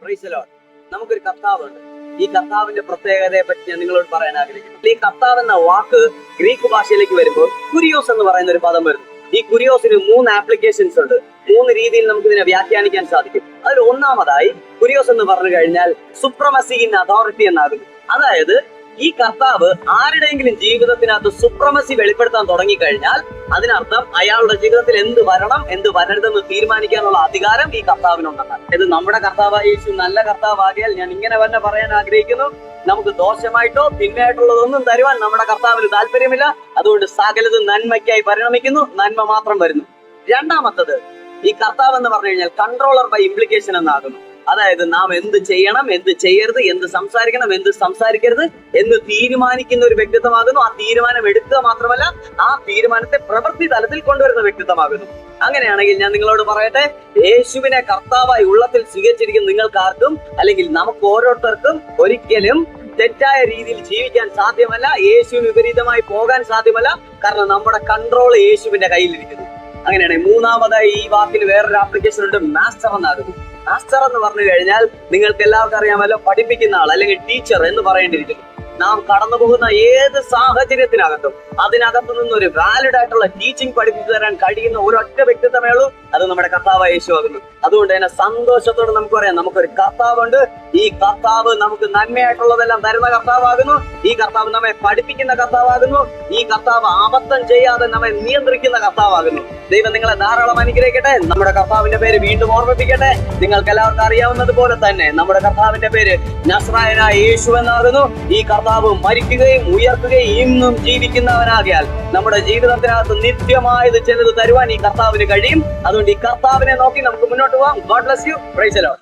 Praise the Lord. നമുക്കൊരു കർത്താവുണ്ട്. ഈ കർത്താവിന്റെ പ്രത്യേകതയെ പറ്റി ഞാൻ നിങ്ങളോട് പറയാൻ ആഗ്രഹിക്കുന്നു. ഈ കർത്താവ് എന്ന വാക്ക് ഗ്രീക്ക് ഭാഷയിലേക്ക് വരുമ്പോൾ കുരിയോസ് എന്ന് പറയുന്ന ഒരു പദം വരുന്നു. ഈ കുരിയോസിന് 3 ആപ്ലിക്കേഷൻസ് ഉണ്ട്. 3 രീതിയിൽ നമുക്ക് ഇതിനെ വ്യാഖ്യാനിക്കാൻ സാധിക്കും. അതിൽ ഒന്നാമതായി കുരിയോസ് എന്ന് പറഞ്ഞു കഴിഞ്ഞാൽ സുപ്രമസി ഇൻ അതോറിറ്റി എന്നാകുന്നു. അതായത് ഈ കർത്താവ് ആരുടെയെങ്കിലും ജീവിതത്തിനകത്ത് സുപ്രമസി വെളിപ്പെടുത്താൻ തുടങ്ങിക്കഴിഞ്ഞാൽ അതിനർത്ഥം അയാളുടെ ജീവിതത്തിൽ എന്ത് വരണം എന്ത് വരരുതെന്ന് തീരുമാനിക്കാനുള്ള അധികാരം ഈ കർത്താവിനുണ്ടെന്നാണ്. ഇത് നമ്മുടെ കർത്താവായ യേശു നല്ല കർത്താവാകിയാൽ ഞാൻ ഇങ്ങനെ തന്നെ പറയാൻ ആഗ്രഹിക്കുന്നു, നമുക്ക് ദോഷമായിട്ടോ തിന്മയായിട്ടുള്ളതൊന്നും തരുവാൻ നമ്മുടെ കർത്താവിന് താല്പര്യമില്ല. അതുകൊണ്ട് സകലതും നന്മയ്ക്കായി പരിണമിക്കുന്നു, നന്മ മാത്രം വരുന്നു. രണ്ടാമത്തത്, ഈ കർത്താവ് എന്ന് പറഞ്ഞു കഴിഞ്ഞാൽ കൺട്രോളർ ബൈ ഇംപ്ലിക്കേഷൻ എന്നാകുന്നു. അതായത് നാം എന്ത് ചെയ്യണം, എന്ത് ചെയ്യരുത്, എന്ത് സംസാരിക്കണം, എന്ത് സംസാരിക്കരുത് എന്ന് തീരുമാനിക്കുന്ന ഒരു വ്യക്തിത്വമാകുന്നു. ആ തീരുമാനം എടുക്കുക മാത്രമല്ല, ആ തീരുമാനത്തെ പ്രവൃത്തി തലത്തിൽ കൊണ്ടുവരുന്ന വ്യക്തിത്വമാകുന്നു. അങ്ങനെയാണെങ്കിൽ ഞാൻ നിങ്ങളോട് പറയട്ടെ, യേശുവിനെ കർത്താവായി ഉള്ളത്തിൽ സ്വീകരിച്ചിരിക്കുന്ന നിങ്ങൾക്കാർക്കും അല്ലെങ്കിൽ നമുക്ക് ഓരോരുത്തർക്കും ഒരിക്കലും തെറ്റായ രീതിയിൽ ജീവിക്കാൻ സാധ്യമല്ല. യേശുവിന് വിപരീതമായി പോകാൻ സാധ്യമല്ല. കാരണം നമ്മുടെ കൺട്രോൾ യേശുവിന്റെ കയ്യിലിരിക്കുന്നു. അങ്ങനെയാണെങ്കിൽ മൂന്നാമതായി ഈ വാക്കിന് വേറൊരു ആപ്ലിക്കേഷൻ ഉണ്ട്, മാസ്റ്റർ എന്നാകുന്നു. മാസ്റ്റർ എന്ന് പറഞ്ഞു കഴിഞ്ഞാൽ നിങ്ങൾക്ക് എല്ലാവർക്കും അറിയാമല്ലോ, പഠിപ്പിക്കുന്ന ആൾ അല്ലെങ്കിൽ ടീച്ചർ എന്ന് പറയേണ്ടിയിരിക്കുന്നു. നാം കടന്നു പോകുന്ന ഏത് സാഹചര്യത്തിനകത്തും അതിനകത്തു നിന്നൊരു വാലിഡ് ആയിട്ടുള്ള ടീച്ചിങ് പഠിപ്പിച്ചു തരാൻ കഴിയുന്ന ഒരൊറ്റ വ്യക്തിത്വമേ ഉള്ളൂ, അത് നമ്മുടെ കർത്താവായ യേശു ആകുന്നു. അതുകൊണ്ട് തന്നെ സന്തോഷത്തോടെ നമുക്ക് പറയാം, നമുക്കൊരു കർത്താവുണ്ട്. ഈ കർത്താവ് നമുക്ക് നന്മയായിട്ടുള്ളതെല്ലാം തരുന്ന കർത്താവാകുന്നു. ഈ കർത്താവ് നമ്മെ പഠിപ്പിക്കുന്ന കർത്താവാകുന്നു. ഈ കർത്താവ് അബദ്ധം ചെയ്യാതെ നമ്മെ നിയന്ത്രിക്കുന്ന കർത്താവാകുന്നു. ദൈവം നിങ്ങളെ ധാരാളം അനുഗ്രഹിക്കട്ടെ. നമ്മുടെ കർത്താവിന്റെ പേര് വീണ്ടും ഓർമ്മിപ്പിക്കട്ടെ. നിങ്ങൾക്ക് എല്ലാവർക്കും അറിയാവുന്നത് പോലെ തന്നെ നമ്മുടെ കർത്താവിന്റെ പേര് നസ്രായനായ യേശു എന്നാകുന്നു. ഈ കർത്താവ് മരിക്കുകയും ഉയർത്തുകയും ഇന്നും ജീവിക്കുന്നവനാകിയാൽ നമ്മുടെ ജീവിതത്തിനകത്ത് നിത്യമായത് ചിലത് തരുവാൻ ഈ കർത്താവിന് കഴിയും. അതുകൊണ്ട് ഈ കർത്താവിനെ നോക്കി നമുക്ക് മുന്നോട്ട് പോകാം. God bless you. Praise the Lord.